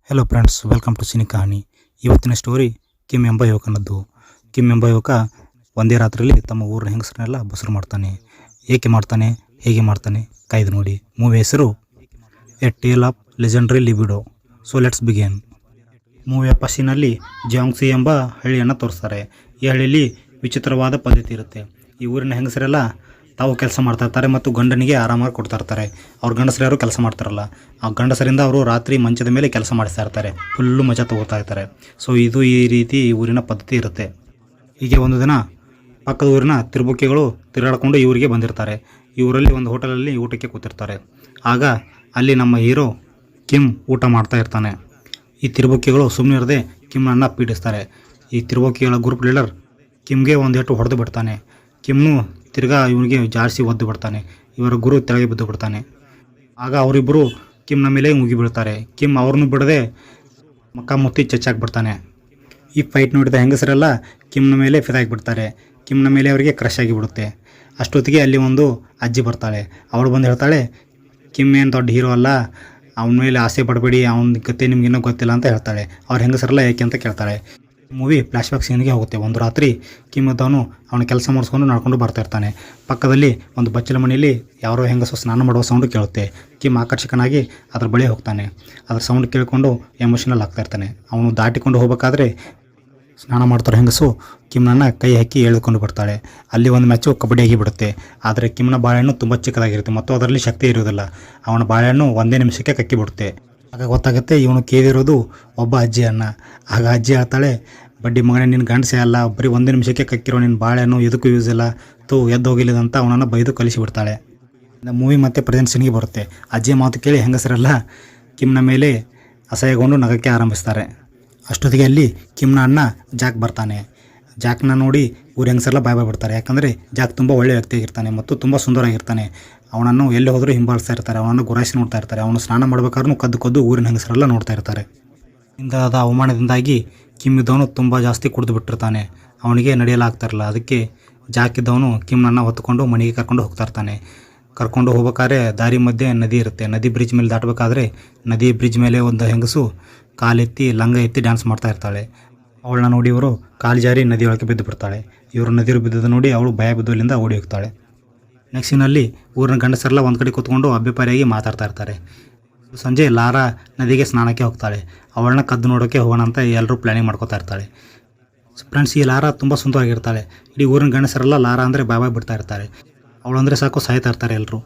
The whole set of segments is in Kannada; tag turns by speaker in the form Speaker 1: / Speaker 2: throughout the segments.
Speaker 1: Hello friends, welcome to Cini Kahani. ಇವತ್ತಿನ ಸ್ಟೋರಿ ಕಿಮ್ ಎಂಬ ಯುವಕನದ್ದು. ಕಿಮ್ ಎಂಬ ಯುವಕ ಒಂದೇ ರಾತ್ರಿಯಲ್ಲಿ ತಮ್ಮ ಊರಿನ ಹೆಂಗಸರನ್ನೆಲ್ಲ ಬಸರು ಮಾಡ್ತಾನೆ. ಏಕೆ ಮಾಡ್ತಾನೆ, ಹೇಗೆ ಮಾಡ್ತಾನೆ, ಕಾಯ್ದು ನೋಡಿ. ಮೂವಿ ಹೆಸರು a tale of legendary libido. So let's begin. ಮೂವಿಯ ಫಸ್ಟಿನಲ್ಲಿ ಜಿಯಾಂಗ್ಸಿ ಎಂಬ ಹಳ್ಳಿಯನ್ನು ತೋರಿಸ್ತಾರೆ. ಈ ಹಳ್ಳಿಯಲ್ಲಿ ವಿಚಿತ್ರವಾದ ಪದ್ಧತಿ ಇರುತ್ತೆ. ಈ ಊರಿನ ಹೆಂಗಸರೆಲ್ಲ ತಾವು ಕೆಲಸ ಮಾಡ್ತಾ ಇರ್ತಾರೆ ಮತ್ತು ಗಂಡನಿಗೆ ಆರಾಮಾಗಿ ಕೊಡ್ತಾ ಇರ್ತಾರೆ. ಅವ್ರ ಗಂಡಸರು ಯಾರು ಕೆಲಸ ಮಾಡ್ತಾರಲ್ಲ, ಆ ಗಂಡಸರಿಂದ ಅವರು ರಾತ್ರಿ ಮಂಚದ ಮೇಲೆ ಕೆಲಸ ಮಾಡಿಸ್ತಾ ಇರ್ತಾರೆ. ಫುಲ್ಲು ಮಜಾ ತಗೋತಾ ಇರ್ತಾರೆ. ಸೊ ಇದು ಈ ರೀತಿ ಈ ಊರಿನ ಪದ್ಧತಿ ಇರುತ್ತೆ. ಹೀಗೆ ಒಂದು ದಿನ ಪಕ್ಕದ ಊರಿನ ತಿರುಬುಕ್ಕಿಗಳು ತಿರುಗಾಡಿಕೊಂಡು ಈ ಊರಿಗೆ ಬಂದಿರ್ತಾರೆ. ಈ ಊರಲ್ಲಿ ಒಂದು ಹೋಟೆಲಲ್ಲಿ ಊಟಕ್ಕೆ ಕೂತಿರ್ತಾರೆ. ಆಗ ಅಲ್ಲಿ ನಮ್ಮ ಹೀರೋ ಕಿಮ್ ಊಟ ಮಾಡ್ತಾ ಇರ್ತಾನೆ. ಈ ತಿರುಬುಕ್ಕಿಗಳು ಸುಮ್ಮನೆ ಇರದೆ ಕಿಮ್ನನ್ನು ಪೀಡಿಸ್ತಾರೆ. ಈ ತಿರುಬುಕ್ಕಿಗಳ ಗ್ರೂಪ್ ಲೀಡರ್ ಕಿಮ್ಗೆ ಒಂದೇಟು ಹೊಡೆದು ಬಿಡ್ತಾನೆ. ಕಿಮ್ನು ತಿರ್ಗಾ ಇವನಿಗೆ ಜಾರಿಸಿ ಒದ್ದು ಬಿಡ್ತಾನೆ. ಇವರ ಗುರು ತೆಳಗೆ ಬಿದ್ದು ಬಿಡ್ತಾನೆ. ಆಗ ಅವರಿಬ್ಬರು ಕಿಮ್ನ ಮೇಲೆ ಮುಗಿಬೀಳ್ತಾರೆ. ಕಿಮ್ ಅವ್ರನ್ನೂ ಬಿಡದೆ ಮಕ್ಕ ಮುತ್ತಿ ಚಚ್ಚಾಕ್ಬಿಡ್ತಾನೆ. ಈ ಫೈಟ್ ನೋಡಿದ ಹೆಂಗಸರೆಲ್ಲ ಕಿಮ್ನ ಮೇಲೆ ಫಿದಾಗಿಬಿಡ್ತಾರೆ. ಕಿಮ್ನ ಮೇಲೆ ಅವರಿಗೆ ಕ್ರಶ್ ಆಗಿಬಿಡುತ್ತೆ. ಅಷ್ಟೊತ್ತಿಗೆ ಅಲ್ಲಿ ಒಂದು ಅಜ್ಜಿ ಬರ್ತಾಳೆ. ಅವಳು ಬಂದು ಹೇಳ್ತಾಳೆ, ಕಿಮ್ ಏನು ದೊಡ್ಡ ಹೀರೋ ಅಲ್ಲ, ಅವನ ಮೇಲೆ ಆಸೆ ಪಡಬೇಡಿ, ಅವನ ಕತೆ ನಿಮ್ಗಿನ್ನೂ ಗೊತ್ತಿಲ್ಲ ಅಂತ ಹೇಳ್ತಾಳೆ. ಅವ್ರ ಹೆಂಗಸರೆಲ್ಲ ಏಕೆ ಅಂತ ಕೇಳ್ತಾಳೆ. ಮೂವಿ ಫ್ಲ್ಯಾಶ್ ಬ್ಯಾಕ್ ಸೀನ್ಗೆ ಹೋಗುತ್ತೆ. ಒಂದು ರಾತ್ರಿ ಕಿಮ್ ಇದ್ದವನು ಅವನ ಕೆಲಸ ಮಾಡಿಸ್ಕೊಂಡು ನಡ್ಕೊಂಡು ಬರ್ತಾ ಇರ್ತಾನೆ. ಪಕ್ಕದಲ್ಲಿ ಒಂದು ಬಚ್ಚಲ ಮನೆಯಲ್ಲಿ ಯಾರೋ ಹೆಂಗಸು ಸ್ನಾನ ಮಾಡುವ ಸೌಂಡು ಕೇಳುತ್ತೆ. ಕಿಮ್ ಆಕರ್ಷಕನಾಗಿ ಅದ್ರ ಬಳಿ ಹೋಗ್ತಾನೆ. ಅದ್ರ ಸೌಂಡ್ ಕೇಳಿಕೊಂಡು ಎಮೋಷನಲ್ ಆಗ್ತಾ ಇರ್ತಾನೆ. ಅವನು ದಾಟಿಕೊಂಡು ಹೋಗಬೇಕಾದ್ರೆ ಸ್ನಾನ ಮಾಡ್ತಾರೋ ಹೆಂಗಸು ಕಿಮ್ನನ್ನು ಕೈ ಹಾಕಿ ಎಳೆದುಕೊಂಡು ಬರ್ತಾಳೆ. ಅಲ್ಲಿ ಒಂದು ಮ್ಯಾಚು ಕಬಡ್ಡಿಯಾಗಿ ಬಿಡುತ್ತೆ. ಆದರೆ ಕಿಮ್ನ ಬಾಳೆಹಣ್ಣು ತುಂಬ ಚಿಕ್ಕದಾಗಿರುತ್ತೆ ಮತ್ತು ಅದರಲ್ಲಿ ಶಕ್ತಿ ಇರುವುದಿಲ್ಲ. ಅವನ ಬಾಳೆಹಣ್ಣು ಒಂದೇ ನಿಮಿಷಕ್ಕೆ ಕಕ್ಕಿಬಿಡುತ್ತೆ. ಆಗ ಗೊತ್ತಾಗುತ್ತೆ ಇವನು ಕೇಳಿರೋದು ಒಬ್ಬ ಅಜ್ಜಿಯನ್ನ. ಆಗ ಅಜ್ಜಿ ಹೇಳ್ತಾಳೆ, ಬಡ್ಡಿ ಮಗನೇ, ನಿನ್ನ ಗಂಡಸೇ ಅಲ್ಲ, ಬರೀ ಒಂದೇ ನಿಮಿಷಕ್ಕೆ ಕಕ್ಕಿರೋ ನಿನ್ನ ಬಾಳೆಹಣ್ಣು ಎದಕ್ಕೂ ಯೂಸ್ ಇಲ್ಲ, ಎದ್ದು ಹೋಗಿಲ್ಲದಂತ ಅವನನ್ನು ಬೈದು ಕಲಿಸಿಬಿಡ್ತಾಳೆ. ಮೂವಿ ಮತ್ತೆ ಪ್ರೆಸೆಂಟ್ ಸೀನ್ಗೆ ಬರುತ್ತೆ. ಅಜ್ಜಿ ಮಾತು ಕೇಳಿ ಹೆಂಗಸರೆಲ್ಲ ಕಿಮ್ನ ಮೇಲೆ ಅಸಹ್ಯಗೊಂಡು ನಗಕ್ಕೆ ಆರಂಭಿಸ್ತಾರೆ. ಅಷ್ಟೊತ್ತಿಗೆ ಅಲ್ಲಿ ಕಿಮ್ನ ಅಣ್ಣ ಜಾಕ್ ಬರ್ತಾನೆ. ಜಾಕ್ನ ನೋಡಿ ಊರ ಹೆಂಗಸರೆಲ್ಲ ಬಾಯ್ ಬಿಡ್ತಾರೆ. ಯಾಕಂದರೆ ಜಾಕ್ ತುಂಬ ಒಳ್ಳೆಯ ವ್ಯಕ್ತಿಯಾಗಿರ್ತಾನೆ ಮತ್ತು ತುಂಬ ಸುಂದರವಾಗಿರ್ತಾನೆ. ಅವನನ್ನು ಎಲ್ಲಿ ಹೋದರೂ ಹಿಂಬಾಲಿಸ್ತಾ ಇರ್ತಾರೆ. ಅವನನ್ನು ಗುರಾಯಿಸಿ ನೋಡ್ತಾ ಇರ್ತಾರೆ. ಅವನು ಸ್ನಾನ ಮಾಡಬೇಕಾದ್ರೂ ಕದ್ದು ಊರಿನ ಹೆಂಗಸರೆಲ್ಲ ನೋಡ್ತಾ ಇರ್ತಾರೆ. ಇಂದಾದ ಅವಮಾನದಿಂದಾಗಿ ಕಿಮ್ ಇದ್ದವನು ತುಂಬ ಜಾಸ್ತಿ ಕುಡಿದು ಬಿಟ್ಟಿರ್ತಾನೆ. ಅವನಿಗೆ ನಡೆಯಲಾಗ್ತಾಯಿರಲ್ಲ. ಅದಕ್ಕೆ ಜಾಕ್ ಇದ್ದವನು ಕಿಮ್ನನ್ನು ಹೊತ್ತುಕೊಂಡು ಮನೆಗೆ ಕರ್ಕೊಂಡು ಹೋಗ್ತಾ ಇರ್ತಾನೆ. ಕರ್ಕೊಂಡು ಹೋಗ್ಬೇಕಾದ್ರೆ ದಾರಿ ಮಧ್ಯೆ ನದಿ ಇರುತ್ತೆ. ನದಿ ಬ್ರಿಡ್ಜ್ ಮೇಲೆ ದಾಟಬೇಕಾದ್ರೆ ನದಿ ಬ್ರಿಡ್ಜ್ ಮೇಲೆ ಒಂದು ಹೆಂಗಸು ಕಾಲೆತ್ತಿ ಲಂಗ ಎತ್ತಿ ಡ್ಯಾನ್ಸ್ ಮಾಡ್ತಾ ಇರ್ತಾಳೆ. ಅವಳನ್ನ ನೋಡಿ ಇವರು ಕಾಲು ಜಾರಿ ನದಿಯೊಳಗೆ ಬಿದ್ದು ಬಿಡ್ತಾಳೆ. ಇವರು ನದಿರು ಬಿದ್ದದ್ದು ನೋಡಿ ಅವಳು ಭಯ ಬಿದ್ದಲ್ಲಿಂದ ಓಡಿ ಹೋಗ್ತಾಳೆ. ನೆಕ್ಸ್ಟ್ ಸೀನಲ್ಲಿ ಊರಿನ ಗಂಡಸರೆಲ್ಲ ಒಂದು ಕಡೆ ಕೂತ್ಕೊಂಡು ಅಭ್ಯಪಾರಿಯಾಗಿ ಮಾತಾಡ್ತಾ ಇರ್ತಾರೆ. ಸಂಜೆ ಲಾರಾ ನದಿಗೆ ಸ್ನಾನಕ್ಕೆ ಹೋಗ್ತಾಳೆ. ಅವಳನ್ನ ಕದ್ದು ನೋಡೋಕ್ಕೆ ಹೋಗೋಣ ಅಂತ ಎಲ್ಲರೂ ಪ್ಲ್ಯಾನಿಂಗ್ ಮಾಡ್ಕೋತಾ ಇರ್ತಾಳೆ. ಫ್ರೆಂಡ್ಸ್, ಈ ಲಾರಾ ತುಂಬ ಸುಂದರವಾಗಿರ್ತಾಳೆ. ಇಡೀ ಊರಿನ ಗಂಡಸರೆಲ್ಲ ಲಾರಾ ಅಂದರೆ ಬಾಯ್ ಬಿಡ್ತಾ ಇರ್ತಾರೆ. ಅವಳಂದರೆ ಸಾಕು ಸಾಯ್ತಾ ಇರ್ತಾರೆ ಎಲ್ಲರೂ.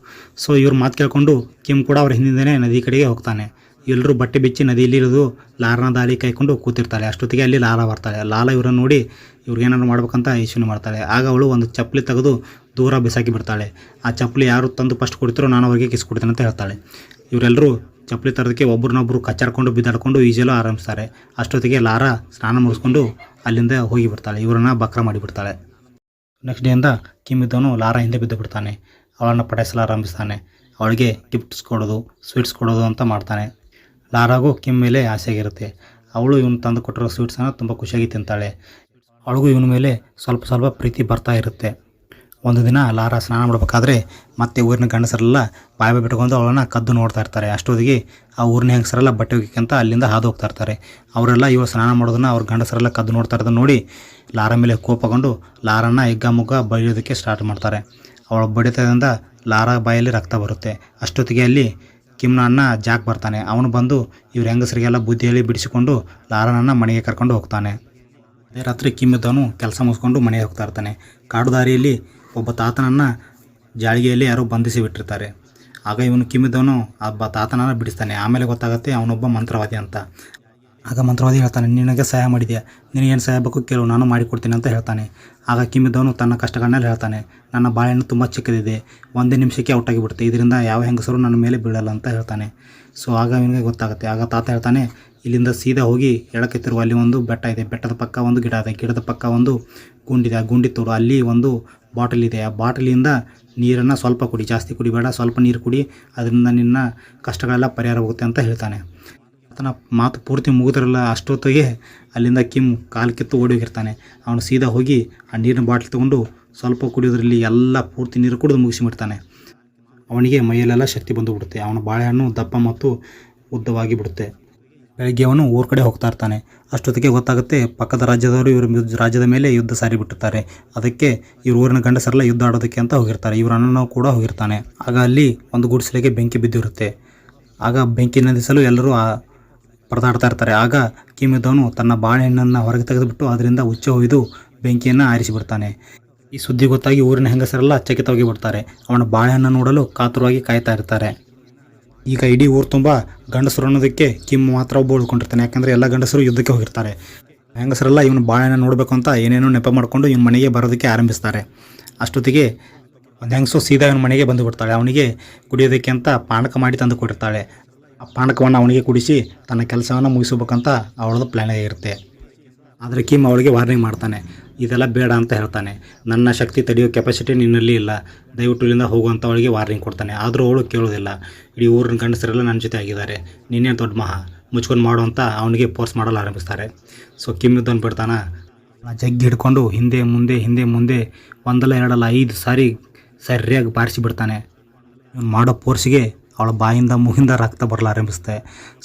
Speaker 1: ಸೊ ಇವ್ರ ಮಾತು ಕೇಳ್ಕೊಂಡು ಕಿಮ್ ಕೂಡ ಅವ್ರ ಹಿಂದಿಂದನೇ ನದಿ ಕಡೆಗೆ ಹೋಗ್ತಾನೆ. ಎಲ್ಲರೂ ಬಟ್ಟೆ ಬಿಚ್ಚಿ ನದಿಯಲ್ಲಿ ಇರೋದು ಲಾರನ ದಾರಿ ಕಾಯ್ಕೊಂಡು ಕೂತಿರ್ತಾಳೆ. ಅಷ್ಟೊತ್ತಿಗೆ ಅಲ್ಲಿ ಲಾರಾ ಬರ್ತಾಳೆ. ಲಾಲಾ ಇವರನ್ನು ನೋಡಿ ಇವ್ರಿಗೇನಾದ್ರು ಮಾಡ್ಬೇಕಂತ ಯೋಚನೆ ಮಾಡ್ತಾಳೆ. ಆಗ ಅವಳು ಒಂದು ಚಪ್ಪಲಿ ತೆಗೆದು ದೂರ ಬಿಸಾಕಿ ಬಿಡ್ತಾಳೆ. ಆ ಚಪ್ಪಲಿ ಯಾರು ತಂದು ಫಸ್ಟ್ ಕೊಡ್ತಿರೋ ನಾನು ಅವರಿಗೆ ಕಿಸ್ ಕೊಡ್ತೇನೆ ಅಂತ ಹೇಳ್ತಾಳೆ. ಇವರೆಲ್ಲರೂ ಚಪ್ಪಲಿ ತರೋದಕ್ಕೆ ಒಬ್ರನ್ನೊಬ್ಬರು ಕಚ್ಚಾಡ್ಕೊಂಡು ಬಿದ್ದಾಡ್ಕೊಂಡು ಈಜಲು ಆರಂಭಿಸ್ತಾರೆ. ಅಷ್ಟೊತ್ತಿಗೆ ಲಾರಾ ಸ್ನಾನ ಮುಗಿಸ್ಕೊಂಡು ಅಲ್ಲಿಂದ ಹೋಗಿ ಬಿಡ್ತಾಳೆ. ಇವರನ್ನು ಬಕ್ರ ಮಾಡಿಬಿಡ್ತಾಳೆ. ನೆಕ್ಸ್ಟ್ ಡೇಯಿಂದ ಕಿಮ್ ಇದ್ದವನು ಲಾರಾ ಹಿಂದೆ ಬಿದ್ದು ಬಿಡ್ತಾನೆ. ಅವಳನ್ನು ಪಟಾಯಿಸಲು ಆರಂಭಿಸ್ತಾನೆ. ಅವಳಿಗೆ ಗಿಫ್ಟ್ಸ್ ಕೊಡೋದು, ಸ್ವೀಟ್ಸ್ ಕೊಡೋದು ಅಂತ ಮಾಡ್ತಾನೆ. ಲಾರಾಗೂ ಕಿಮ್ ಮೇಲೆ ಆಸೆಯಾಗಿರುತ್ತೆ. ಅವಳು ಇವನು ತಂದು ಕೊಟ್ಟಿರೋ ಸ್ವೀಟ್ಸನ್ನು ತುಂಬ ಖುಷಿಯಾಗಿ ತಿಂತಾಳೆ. ಅವಳಿಗೂ ಇವನ ಮೇಲೆ ಸ್ವಲ್ಪ ಸ್ವಲ್ಪ ಪ್ರೀತಿ ಬರ್ತಾ ಇರುತ್ತೆ. ಒಂದು ದಿನ ಲಾರಾ ಸ್ನಾನ ಮಾಡಬೇಕಾದ್ರೆ ಮತ್ತೆ ಊರಿನ ಗಂಡಸರೆಲ್ಲ ಬಾಯ್ ಬಿಟ್ಕೊಂಡು ಅವಳನ್ನು ಕದ್ದು ನೋಡ್ತಾ ಇರ್ತಾರೆ. ಅಷ್ಟೊತ್ತಿಗೆ ಆ ಊರಿನ ಹೆಂಗಸರೆಲ್ಲ ಬಟ್ಟೆ ಒಗಿಕ್ಕಂತ ಅಲ್ಲಿಂದ ಹಾದು ಹೋಗ್ತಾ ಇರ್ತಾರೆ. ಅವರೆಲ್ಲ ಇವಳು ಸ್ನಾನ ಮಾಡೋದನ್ನು ಅವ್ರ ಗಂಡಸರೆಲ್ಲ ಕದ್ದು ನೋಡ್ತಾ ಇರೋದನ್ನು ನೋಡಿ ಲಾರಾ ಮೇಲೆ ಕೋಪಗೊಂಡು ಲಾರನ್ನ ಹಿಗ್ಗಾಮುಗ್ಗ ಬಡಿಯೋದಕ್ಕೆ ಸ್ಟಾರ್ಟ್ ಮಾಡ್ತಾರೆ. ಅವಳ ಬಡಿತದಿಂದ ಲಾರಾ ಬಾಯಲ್ಲಿ ರಕ್ತ ಬರುತ್ತೆ. ಅಷ್ಟೊತ್ತಿಗೆ ಅಲ್ಲಿ ಕಿಮ್ನ ಅಣ್ಣ ಜಾಕ್ ಬರ್ತಾನೆ. ಅವನು ಬಂದು ಇವ್ರ ಹೆಂಗಸರಿಗೆಲ್ಲ ಬುದ್ಧಿ ಹೇಳಿ ಬಿಡಿಸಿಕೊಂಡು ಲಾರನನ್ನು ಮನೆಗೆ ಕರ್ಕೊಂಡು ಹೋಗ್ತಾನೆ. ಅದೇ ರಾತ್ರಿ ಕಿಮ್ ಇದ್ದವನು ಕೆಲಸ ಮುಗಿಸ್ಕೊಂಡು ಮನೆಗೆ ಹೋಗ್ತಾ ಇರ್ತಾನೆ. ಕಾಡು ದಾರಿಯಲ್ಲಿ ಒಬ್ಬ ತಾತನನ್ನು ಜಾಳಿಗೆಯಲ್ಲಿ ಯಾರೋ ಬಂಧಿಸಿ ಬಿಟ್ಟಿರ್ತಾರೆ. ಆಗ ಇವನು ಕಿಮ್ ಇದ್ದವನು ಒಬ್ಬ ತಾತನನ್ನು ಬಿಡಿಸ್ತಾನೆ. ಆಮೇಲೆ ಗೊತ್ತಾಗುತ್ತೆ ಅವನೊಬ್ಬ ಮಂತ್ರವಾದಿ ಅಂತ. ಆಗ ಮಂತ್ರವಾದಿ ಹೇಳ್ತಾನೆ, ನಿನಗೆ ಸಹಾಯ ಮಾಡಿದ್ಯಾ, ನಿನಗೇನು ಸಹಾಯ ಬೇಕು ಕೇಳು, ನಾನು ಮಾಡಿಕೊಡ್ತೀನಿ ಅಂತ ಹೇಳ್ತಾನೆ. ಆಗ ಕಿಮ್ ಇದ್ದವನು ತನ್ನ ಕಷ್ಟಗಳನ್ನೆಲ್ಲ ಹೇಳ್ತಾನೆ. ನನ್ನ ಬಾಳೆಹಣ್ಣು ತುಂಬ ಚಿಕ್ಕದಿದೆ, ಒಂದೇ ನಿಮಿಷಕ್ಕೆ ಔಟಾಗಿಬಿಡುತ್ತೆ, ಇದರಿಂದ ಯಾವ ಹೆಂಗಸರು ನನ್ನ ಮೇಲೆ ಬೀಳಲ್ಲ ಅಂತ ಹೇಳ್ತಾನೆ. ಸೊ ಆಗ ಇವನಿಗೆ ಗೊತ್ತಾಗುತ್ತೆ. ಆಗ ತಾತ ಹೇಳ್ತಾನೆ, ಇಲ್ಲಿಂದ ಸೀದಾ ಹೋಗಿ ಎಡಕ್ಕೆ ತಿರುವ, ಅಲ್ಲಿ ಒಂದು ಬೆಟ್ಟ ಇದೆ, ಬೆಟ್ಟದ ಪಕ್ಕ ಒಂದು ಗಿಡ ಇದೆ, ಗಿಡದ ಪಕ್ಕ ಒಂದು ಗುಂಡಿದೆ, ಆ ಗುಂಡಿ ತೋಡು, ಅಲ್ಲಿ ಒಂದು ಬಾಟಲ್ ಇದೆ, ಆ ಬಾಟಲಿಂದ ನೀರನ್ನು ಸ್ವಲ್ಪ ಕುಡಿ, ಜಾಸ್ತಿ ಕುಡಿಬೇಡ, ಸ್ವಲ್ಪ ನೀರು ಕುಡಿ, ಅದರಿಂದ ನಿನ್ನ ಕಷ್ಟಗಳೆಲ್ಲ ಪರಿಹಾರ ಹೋಗುತ್ತೆ ಅಂತ ಹೇಳ್ತಾನೆ. ಆತನ ಮಾತು ಪೂರ್ತಿ ಮುಗಿದಿರಲ್ಲ ಅಷ್ಟೊತ್ತಿಗೆ ಅಲ್ಲಿಂದ ಕಿಮ್ ಕಾಲು ಕಿತ್ತು ಓಡಿ ಹೋಗಿರ್ತಾನೆ. ಅವನು ಸೀದಾ ಹೋಗಿ ಆ ನೀರಿನ ಬಾಟ್ಲ್ ತೊಗೊಂಡು ಸ್ವಲ್ಪ ಕುಡಿಯೋದ್ರಲ್ಲಿ ಎಲ್ಲ ಪೂರ್ತಿ ನೀರು ಕುಡಿದು ಮುಗಿಸಿಬಿಡ್ತಾನೆ. ಅವನಿಗೆ ಮೈಯಲ್ಲೆಲ್ಲ ಶಕ್ತಿ ಬಂದುಬಿಡುತ್ತೆ. ಅವನ ಬಾಳೆಹಣ್ಣು ದಪ್ಪ ಮತ್ತು ಉದ್ದವಾಗಿ ಬಿಡುತ್ತೆ. ಬೆಳಗ್ಗೆ ಅವನು ಊರ ಕಡೆ ಹೋಗ್ತಾ ಇರ್ತಾನೆ. ಅಷ್ಟೊತ್ತಿಗೆ ಗೊತ್ತಾಗುತ್ತೆ ಪಕ್ಕದ ರಾಜ್ಯದವರು ಇವ್ರ ರಾಜ್ಯದ ಮೇಲೆ ಯುದ್ಧ ಸಾರಿ ಬಿಟ್ಟಿರ್ತಾರೆ. ಅದಕ್ಕೆ ಇವ್ರ ಊರಿನ ಗಂಡಸರೆಲ್ಲ ಯುದ್ಧ ಆಡೋದಕ್ಕೆ ಅಂತ ಹೋಗಿರ್ತಾರೆ. ಇವ್ರ ಅಣ್ಣನೂ ಕೂಡ ಹೋಗಿರ್ತಾನೆ. ಆಗ ಅಲ್ಲಿ ಒಂದು ಗುಡಿಸಲಿಗೆ ಬೆಂಕಿ ಬಿದ್ದಿರುತ್ತೆ. ಆಗ ಬೆಂಕಿ ನಂದಿಸಲು ಎಲ್ಲರೂ ಪರದಾಡ್ತಾ ಇರ್ತಾರೆ. ಆಗ ಕಿಮ್ ಇದ್ದವನು ತನ್ನ ಬಾಳೆಹಣ್ಣನ್ನು ಹೊರಗೆ ತೆಗೆದುಬಿಟ್ಟು ಅದರಿಂದ ಉಚ್ಚೆ ಹೊಯ್ದು ಬೆಂಕಿಯನ್ನು ಆರಿಸಿಬಿಡ್ತಾನೆ. ಈ ಸುದ್ದಿ ಗೊತ್ತಾಗಿ ಊರಿನ ಹೆಂಗಸರೆಲ್ಲ ಚಕಿತವಾಗಿ ಬಿಡ್ತಾರೆ. ಅವನ ಬಾಳೆಹಣ್ಣು ನೋಡಲು ಕಾತುರವಾಗಿ ಕಾಯ್ತಾ ಇರ್ತಾರೆ. ಈಗ ಇಡೀ ಊರು ತುಂಬ ಗಂಡಸರು ಅನ್ನೋದಕ್ಕೆ ಕಿಮ್ ಮಾತ್ರ ಒಬ್ಬ ಉಳ್ಕೊಂಡಿರ್ತಾನೆ. ಯಾಕಂದರೆ ಎಲ್ಲ ಗಂಡಸರು ಯುದ್ಧಕ್ಕೆ ಹೋಗಿರ್ತಾರೆ. ಹೆಂಗಸರೆಲ್ಲ ಇವನು ಬಾಳೆಹಣ್ಣು ನೋಡಬೇಕು ಅಂತ ಏನೇನೋ ನೆಪ ಮಾಡಿಕೊಂಡು ಇವನ ಮನೆಗೆ ಬರೋದಕ್ಕೆ ಆರಂಭಿಸ್ತಾರೆ. ಅಷ್ಟೊತ್ತಿಗೆ ಒಂದು ಹೆಂಗಸು ಸೀದಾ ಇವನ ಮನೆಗೆ ಬಂದು ಬಿಡ್ತಾಳೆ. ಅವನಿಗೆ ಕುಡಿಯೋದಕ್ಕೆ ಅಂತ ಪಾನಕ ಮಾಡಿ ತಂದು ಕೊಟ್ಟಿರ್ತಾಳೆ. ಆ ಪಾನಕವನ್ನು ಅವನಿಗೆ ಕುಡಿಸಿ ತನ್ನ ಕೆಲಸವನ್ನು ಮುಗಿಸ್ಬೇಕಂತ ಅವಳದು ಪ್ಲ್ಯಾನ್ ಆಗಿರುತ್ತೆ. ಆದರೆ ಕಿಮ್ ಅವಳಿಗೆ ವಾರ್ನಿಂಗ್ ಮಾಡ್ತಾನೆ. ಇದೆಲ್ಲ ಬೇಡ ಅಂತ ಹೇಳ್ತಾನೆ. ನನ್ನ ಶಕ್ತಿ ತಡೆಯೋ ಕೆಪಾಸಿಟಿ ನಿನ್ನಲ್ಲಿ ಇಲ್ಲ, ದಯವಿಟ್ಟು ಇಲ್ಲಿಂದ ಹೋಗುವಂಥ ಅವಳಿಗೆ ವಾರ್ನಿಂಗ್ ಕೊಡ್ತಾನೆ. ಆದರೂ ಅವಳು ಕೇಳೋದಿಲ್ಲ. ಇಡೀ ಊರಿನ ಗಂಡಸರೆಲ್ಲ ನನ್ನ ಜೊತೆ ಆಗಿದ್ದಾರೆ, ನೀನೇ ದೊಡ್ಡ ಮಹಾ, ಮುಚ್ಕೊಂಡು ಮಾಡು ಅಂತ ಅವನಿಗೆ ಫೋರ್ಸ್ ಮಾಡಲು ಆರಂಭಿಸ್ತಾರೆ. ಸೊ ಕಿಮ್ ಇದ್ದವನು ಬಿಡ್ತಾನ. ಜಗ್ಗಿ ಹಿಡ್ಕೊಂಡು ಹಿಂದೆ ಮುಂದೆ ಒಂದಲ್ಲ ಎರಡಲ್ಲ 5 ಸಾರಿ ಸರಿಯಾಗಿ ಬಾರಿಸಿ ಬಿಡ್ತಾನೆ. ಇವನು ಮಾಡೋ ಫೋರ್ಸಿಗೆ ಅವಳ ಬಾಯಿಂದ ಮೂಗಿಂದ ರಕ್ತ ಬರಲಾರಂಭಿಸುತ್ತೆ.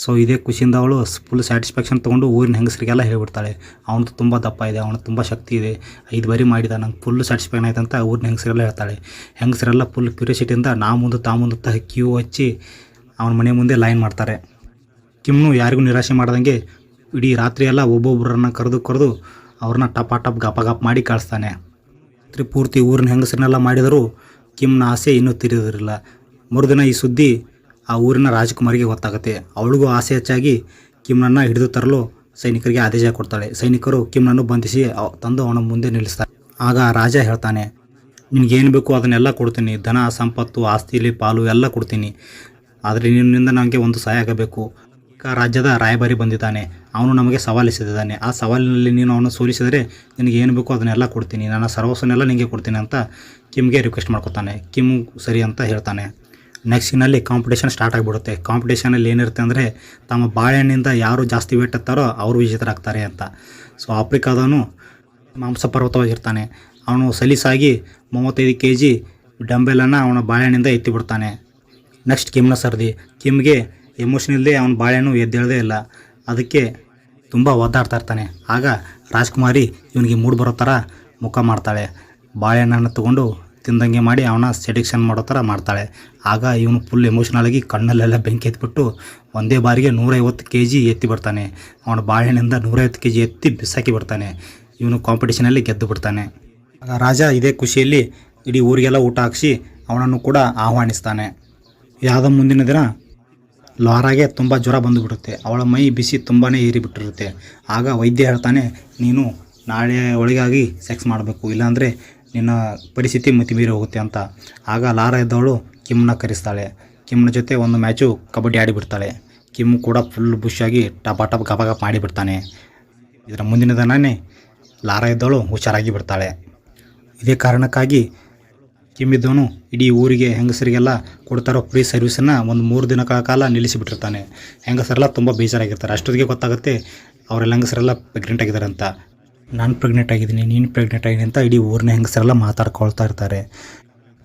Speaker 1: ಸೊ ಇದೇ ಖುಷಿಯಿಂದ ಅವಳು ಫುಲ್ ಸ್ಯಾಟಿಸ್ಫ್ಯಾಕ್ಷನ್ ತೊಗೊಂಡು ಊರಿನ ಹೆಂಗಸರಿಗೆಲ್ಲ ಹೇಳಿಬಿಡ್ತಾಳೆ, ಅವನು ತುಂಬ ದಪ್ಪ ಇದೆ, ಅವನು ತುಂಬ ಶಕ್ತಿ ಇದೆ, 5 ಬಾರಿ ಮಾಡಿದ, ನಂಗೆ ಫುಲ್ ಸ್ಯಾಟಿಸ್ಫ್ಯಾಕ್ಷನ್ ಆಯ್ತು ಅಂತ ಊರಿನ ಹೆಂಗಸರೆಲ್ಲ ಹೇಳ್ತಾಳೆ. ಹೆಂಗಸರೆಲ್ಲ ಫುಲ್ ಕ್ಯೂರಿಯಾಸಿಟಿಯಿಂದ ತಾ ಮುಂದೆ ಕ್ಯೂ ಹಚ್ಚಿ ಅವನ ಮನೆ ಮುಂದೆ ಲೈನ್ ಮಾಡ್ತಾರೆ. ಕಿಮ್ನು ಯಾರಿಗೂ ನಿರಾಶೆ ಮಾಡ್ದಂಗೆ ಇಡೀ ರಾತ್ರಿಯೆಲ್ಲ ಒಬ್ಬೊಬ್ಬರನ್ನ ಕರೆದು ಅವ್ರನ್ನ ಟಪ್ ಗಪ ಮಾಡಿ ಕಳಿಸ್ತಾನೆ. ರಾತ್ರಿ ಪೂರ್ತಿ ಊರಿನ ಹೆಂಗಸರನ್ನೆಲ್ಲ ಮಾಡಿದರೂ ಕಿಮ್ನ ಆಸೆ ಇನ್ನೂ ತೀರಿದಿರಲಿಲ್ಲ. ಮರುದಿನ ಈ ಸುದ್ದಿ ಆ ಊರಿನ ರಾಜಕುಮಾರಿಗೆ ಗೊತ್ತಾಗುತ್ತೆ. ಅವಳಿಗೂ ಆಸೆ ಹೆಚ್ಚಾಗಿ ಕಿಮ್ನನ್ನು ಹಿಡಿದು ತರಲು ಸೈನಿಕರಿಗೆ ಆದೇಶ ಕೊಡ್ತಾಳೆ. ಸೈನಿಕರು ಕಿಮ್ನನ್ನು ಬಂಧಿಸಿ ತಂದು ಅವನ ಮುಂದೆ ನಿಲ್ಲಿಸ್ತಾರೆ. ಆಗ ರಾಜ ಹೇಳ್ತಾನೆ, ನಿನಗೇನು ಬೇಕು ಅದನ್ನೆಲ್ಲ ಕೊಡ್ತೀನಿ, ಧನ ಸಂಪತ್ತು ಆಸ್ತಿಲಿ ಪಾಲು ಎಲ್ಲ ಕೊಡ್ತೀನಿ, ಆದರೆ ನಿನ್ನಿಂದ ನನಗೆ ಒಂದು ಸಹಾಯ ಆಗಬೇಕು. ರಾಜ್ಯದ ರಾಯಭಾರಿ ಬಂದಿದ್ದಾನೆ, ಅವನು ನಮಗೆ ಸವಾಲಿಸಿದ್ದಾನೆ. ಆ ಸವಾಲಿನಲ್ಲಿ ನೀನು ಅವನು ಸೋಲಿಸಿದರೆ ನಿನಗೆ ಏನು ಬೇಕೋ ಅದನ್ನೆಲ್ಲ ಕೊಡ್ತೀನಿ, ನನ್ನ ಸರ್ವಸ್ವನ್ನೆಲ್ಲ ನಿನಗೆ ಕೊಡ್ತೀನಿ ಅಂತ ಕಿಮ್ಗೆ ರಿಕ್ವೆಸ್ಟ್ ಮಾಡ್ಕೊತಾನೆ. ಕಿಮ್ ಸರಿ ಅಂತ ಹೇಳ್ತಾನೆ. ನೆಕ್ಸ್ಟ್ ಸೀನಲ್ಲಿ ಕಾಂಪಿಟೇಷನ್ ಸ್ಟಾರ್ಟ್ ಆಗಿಬಿಡುತ್ತೆ. ಕಾಂಪಿಟೇಷನಲ್ಲಿ ಏನಿರುತ್ತೆ ಅಂದರೆ ತಮ್ಮ ಬಾಳೆಹಣ್ಣಿಂದ ಯಾರು ಜಾಸ್ತಿ ವೇಟ್ ಎತ್ತಾರೋ ಅವರು ವಿಜೇತರಾಗ್ತಾರೆ ಅಂತ. ಸೊ ಆಫ್ರಿಕಾದವನು ಮಾಂಸ ಪರ್ವತವಾಗಿರ್ತಾನೆ. ಅವನು ಸಲೀಸಾಗಿ 35 kg ಡಂಬೆಲನ್ನು ಅವನ ಬಾಳೆಹಣ್ಣಿಂದ ಎತ್ತಿಬಿಡ್ತಾನೆ. ನೆಕ್ಸ್ಟ್ ಕಿಮ್ನ ಸರ್ದಿ. ಕಿಮ್ಗೆ ಎಮೋಷನ್ ಇಲ್ಲದೆ ಅವನ ಬಾಳೆಹಣ್ಣು ಎದ್ದೇಳದೇ ಇಲ್ಲ. ಅದಕ್ಕೆ ತುಂಬ ಒದ್ದಾಡ್ತಾ ಇರ್ತಾನೆ. ಆಗ ರಾಜ್ಕುಮಾರಿ ಇವನಿಗೆ ಮೂಡ್ ಬರೋ ಥರ ಮುಖ ಮಾಡ್ತಾಳೆ. ಬಾಳೆಹಣ್ಣನ್ನು ತೊಗೊಂಡು ತಿಂದಂಗೆ ಮಾಡಿ ಅವನ ಸೆಡಿಕ್ಷನ್ ಮಾಡೋ ಥರ ಮಾಡ್ತಾಳೆ. ಆಗ ಇವನು ಫುಲ್ ಎಮೋಷ್ನಲ್ ಆಗಿ ಕಣ್ಣಲ್ಲೆಲ್ಲ ಬೆಂಕಿ ಎತ್ಬಿಟ್ಟು ಒಂದೇ ಬಾರಿಗೆ 150 kg ಎತ್ತಿ ಬಿಡ್ತಾನೆ. ಅವನ ಬಾಳೆಹಣ್ಣಿಂದ 150 kg ಎತ್ತಿ ಬಿಸಾಕಿ ಬಿಡ್ತಾನೆ. ಇವನು ಕಾಂಪಿಟೇಷನಲ್ಲಿ ಗೆದ್ದು ಬಿಡ್ತಾನೆ. ಆಗ ರಾಜ ಇದೇ ಖುಷಿಯಲ್ಲಿ ಇಡೀ ಊರಿಗೆಲ್ಲ ಊಟ ಹಾಕಿಸಿ ಅವನನ್ನು ಕೂಡ ಆಹ್ವಾನಿಸ್ತಾನೆ. ಯಾವ್ದೋ ಮುಂದಿನ ದಿನ ಲಾರಾಗೆ ತುಂಬ ಜ್ವರ ಬಂದುಬಿಡುತ್ತೆ. ಅವಳ ಮೈ ಬಿಸಿ ತುಂಬಾ ಏರಿಬಿಟ್ಟಿರುತ್ತೆ. ಆಗ ವೈದ್ಯ ಹೇಳ್ತಾನೆ, ನೀನು ನಾಳೆ ಒಳಗಾಗಿ ಸೆಕ್ಸ್ ಮಾಡಬೇಕು, ಇಲ್ಲಾಂದರೆ ನಿನ್ನ ಪರಿಸ್ಥಿತಿ ಮಿತಿಮೀರಿ ಹೋಗುತ್ತೆ ಅಂತ. ಆಗ ಲಾರಾ ಇದ್ದವಳು ಕಿಮ್ನ ಕರೆಸ್ತಾಳೆ. ಕಿಮ್ನ ಜೊತೆ ಒಂದು ಮ್ಯಾಚು ಕಬಡ್ಡಿ ಆಡಿಬಿಡ್ತಾಳೆ. ಕಿಮ್ ಕೂಡ ಫುಲ್ ಬುಷಾಗಿ ಟಪ್ ಗಪ ಮಾಡಿಬಿಡ್ತಾನೆ. ಇದರ ಮುಂದಿನ ದಿನವೇ ಲಾರಾ ಇದ್ದವಳು ಹುಷಾರಾಗಿ ಬಿಡ್ತಾಳೆ. ಇದೇ ಕಾರಣಕ್ಕಾಗಿ ಕಿಮ್ ಇದ್ದವನು ಇಡೀ ಊರಿಗೆ ಹೆಂಗಸರಿಗೆಲ್ಲ ಕೊಡ್ತಾರೋ ಫ್ರೀ ಸರ್ವಿಸನ್ನು ಒಂದು 3 ದಿನಗಳ ಕಾಲ ನಿಲ್ಲಿಸಿಬಿಟ್ಟಿರ್ತಾನೆ. ಹೆಂಗಸರೆಲ್ಲ ತುಂಬ ಬೇಜಾರಾಗಿರ್ತಾರೆ. ಅಷ್ಟೊತ್ತಿಗೆ ಗೊತ್ತಾಗುತ್ತೆ ಅವರೆಲ್ಲ ಹೆಂಗಸರೆಲ್ಲ ಪ್ರೆಗ್ನೆಂಟ್ ಆಗಿದ್ದಾರೆ ಅಂತ. ನಾನು ಪ್ರೆಗ್ನೆಂಟ್ ಆಗಿದ್ದೀನಿ, ನೀನು ಪ್ರೆಗ್ನೆಂಟ್ ಆಗಿದ್ದೀನಿ ಅಂತ ಇಡೀ ಊರಿನ ಹೆಂಗಸರೆಲ್ಲ ಮಾತಾಡ್ಕೊಳ್ತಾ ಇರ್ತಾರೆ.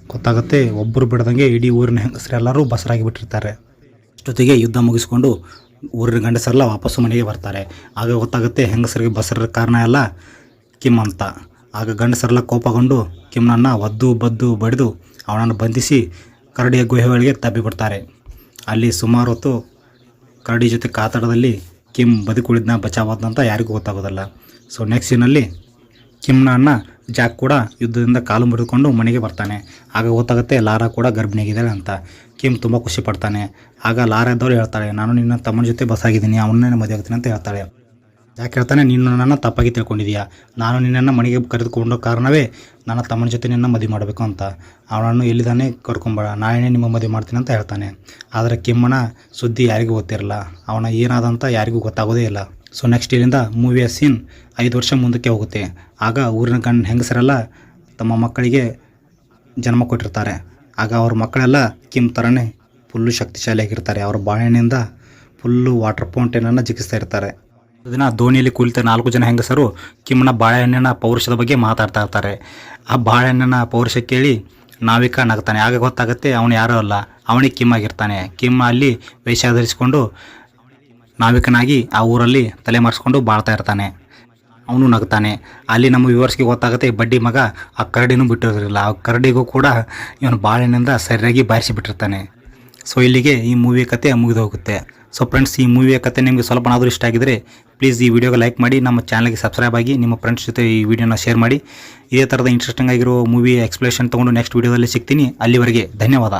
Speaker 1: ಗೊತ್ತಾಗುತ್ತೆ ಒಬ್ಬರು ಬಿಡದಂಗೆ ಇಡೀ ಊರಿನ ಹೆಂಗಸರೆಲ್ಲರೂ ಬಸರಾಗಿ ಬಿಟ್ಟಿರ್ತಾರೆ. ಅಷ್ಟೊತ್ತಿಗೆ ಯುದ್ಧ ಮುಗಿಸ್ಕೊಂಡು ಊರಿನ ಗಂಡಸರೆಲ್ಲ ವಾಪಸ್ಸು ಮನೆಗೆ ಬರ್ತಾರೆ. ಆಗ ಗೊತ್ತಾಗುತ್ತೆ ಹೆಂಗಸರಿಗೆ ಬಸರ ಕಾರಣ ಎಲ್ಲ ಕಿಮ್ ಅಂತ. ಆಗ ಗಂಡಸರೆಲ್ಲ ಕೋಪಗೊಂಡು ಕಿಮ್ನನ್ನು ಒದ್ದು ಬದ್ದು ಬಡಿದು ಅವನನ್ನು ಬಂಧಿಸಿ ಕರಡಿಯ ಗುಹೆ ಒಳಗೆ ತಬ್ಬಿಬಿಡ್ತಾರೆ. ಅಲ್ಲಿ ಸುಮಾರು ಹೊತ್ತು ಕರಡಿ ಜೊತೆ ಕಾತಾಟದಲ್ಲಿ ಕಿಮ್ ಬದುಕುಳಿದ್ನ ಬಚಾವಾದಂತ ಯಾರಿಗೂ ಗೊತ್ತಾಗೋದಿಲ್ಲ. ಸೊ ನೆಕ್ಸ್ಟ್ ಸೀನಲ್ಲಿ ಕಿಮ್ನ ಅಣ್ಣ ಜಾಕ್ ಕೂಡ ಯುದ್ಧದಿಂದ ಕಾಲು ಮುರಿದುಕೊಂಡು ಮನೆಗೆ ಬರ್ತಾನೆ. ಆಗ ಗೊತ್ತಾಗುತ್ತೆ ಲಾರಾ ಕೂಡ ಗರ್ಭಿಣಿಯಾಗಿದ್ದಾಳೆ ಅಂತ. ಕಿಮ್ ತುಂಬ ಖುಷಿ ಪಡ್ತಾನೆ. ಆಗ ಲಾರಾ ಇದ್ದವರು ಹೇಳ್ತಾಳೆ, ನಾನು ನಿನ್ನ ತಮ್ಮನ ಜೊತೆ ಬಸ್ಸಾಗಿದ್ದೀನಿ, ಅವನ್ನೇ ಮದುವೆ ಆಗ್ತೀನಿ ಅಂತ ಹೇಳ್ತಾಳೆ. ಯಾಕೆ ಹೇಳ್ತಾನೆ, ನೀನು ನನ್ನನ್ನು ತಪ್ಪಾಗಿ ತಿಳ್ಕೊಂಡಿದೀಯಾ, ನಾನು ನಿನ್ನನ್ನು ಮನೆಗೆ ಕರೆದುಕೊಂಡ ಕಾರಣವೇ ನನ್ನ ತಮ್ಮನ ಜೊತೆ ನಿನ್ನ ಮದುವೆ ಮಾಡಬೇಕು ಅಂತ. ಅವನನ್ನು ಎಲ್ಲಿದ್ದಾನೆ ಕರ್ಕೊಂಬೇಡ, ನಾಳೆನೇ ನಿಮ್ಮ ಮದುವೆ ಮಾಡ್ತೀನಿ ಅಂತ ಹೇಳ್ತಾನೆ. ಆದರೆ ಕಿಮ್ಮನ ಸುದ್ದಿ ಯಾರಿಗೂ ಗೊತ್ತಿರಲ್ಲ, ಅವನ ಏನಾದಂತ ಯಾರಿಗೂ ಗೊತ್ತಾಗೋದೇ ಇಲ್ಲ. ಸೊ ನೆಕ್ಸ್ಟ್ ಇಲ್ಲಿಂದ ಮೂವಿಯ ಸೀನ್ 5 ವರ್ಷ ಮುಂದಕ್ಕೆ ಹೋಗುತ್ತೆ. ಆಗ ಊರಿನ ಹೆಂಗಸರೆಲ್ಲ ತಮ್ಮ ಮಕ್ಕಳಿಗೆ ಜನ್ಮ ಕೊಟ್ಟಿರ್ತಾರೆ. ಆಗ ಅವ್ರ ಮಕ್ಕಳೆಲ್ಲ ಕಿಮ್ ಥರನೇ ಫುಲ್ಲು ಶಕ್ತಿಶಾಲಿಯಾಗಿರ್ತಾರೆ. ಅವ್ರ ಬಾಳೆಹಣ್ಣಿಂದ ಫುಲ್ಲು ವಾಟರ್ ಫೌಂಟೇನನ್ನು ಜಿಗಿಸ್ತಾ ಇರ್ತಾರೆ. ದಿನ ದೋಣಿಯಲ್ಲಿ ಕುಳಿತ 4 ಜನ ಹೆಂಗಸರು ಕಿಮ್ನ ಬಾಳೆಹಣ್ಣಿನ ಪೌರುಷದ ಬಗ್ಗೆ ಮಾತಾಡ್ತಾ ಇರ್ತಾರೆ. ಆ ಬಾಳೆಹಣ್ಣಿನ ಪೌರುಷ ಕೇಳಿ ನಾವಿಕ ನಗ್ತಾನೆ. ಆಗ ಗೊತ್ತಾಗುತ್ತೆ ಅವನು ಯಾರೂ ಅಲ್ಲ, ಅವನಿಗೆ ಕಿಮ್ ಆಗಿರ್ತಾನೆ. ಕಿಮ್ ಅಲ್ಲಿ ವೇಷ ಧರಿಸಿಕೊಂಡು ನಾವಿಕನಾಗಿ ಆ ಊರಲ್ಲಿ ತಲೆಮಾರಿಸ್ಕೊಂಡು ಬಾಳ್ತಾ ಇರ್ತಾನೆ. ಅವನು ನಗ್ತಾನೆ. ಅಲ್ಲಿ ನಮ್ಮ ವ್ಯೂವರ್ಸ್ಗೆ ಗೊತ್ತಾಗುತ್ತೆ ಬಡ್ಡಿ ಮಗ ಆ ಕರಡಿನೂ ಬಿಟ್ಟಿರೋದಿಲ್ಲ. ಆ ಕರಡಿಗೂ ಕೂಡ ಇವನು ಬಾಳೆನಿಂದ ಸರಿಯಾಗಿ ಬಾರಿಸಿ ಬಿಟ್ಟಿರ್ತಾನೆ. ಸೊ ಇಲ್ಲಿಗೆ ಈ ಮೂವಿಯ ಕತೆ ಮುಗಿದು ಹೋಗುತ್ತೆ. ಸೊ ಫ್ರೆಂಡ್ಸ್, ಈ ಮೂವಿಯ ಕತೆ ನಿಮಗೆ ಸ್ವಲ್ಪನಾದರೂ ಇಷ್ಟ ಆಗಿದರೆ ಪ್ಲೀಸ್ ಈ ವಿಡಿಯೋಗೆ ಲೈಕ್ ಮಾಡಿ, ನಮ್ಮ ಚಾನಲ್ಗೆ ಸಬ್ಸ್ಕ್ರೈಬ್ ಆಗಿ, ನಿಮ್ಮ ಫ್ರೆಂಡ್ಸ್ ಜೊತೆ ಈ ವಿಡಿಯೋನ ಶೇರ್ ಮಾಡಿ. ಇದೇ ಥರದ ಇಂಟ್ರೆಸ್ಟಿಂಗ್ ಆಗಿರೋ ಮೂವಿ ಎಕ್ಸ್ಪ್ಲೇಷನ್ ತೊಗೊಂಡು ನೆಕ್ಸ್ಟ್ ವಿಡಿಯೋದಲ್ಲಿ ಸಿಗ್ತೀನಿ. ಅಲ್ಲಿವರೆಗೆ ಧನ್ಯವಾದ.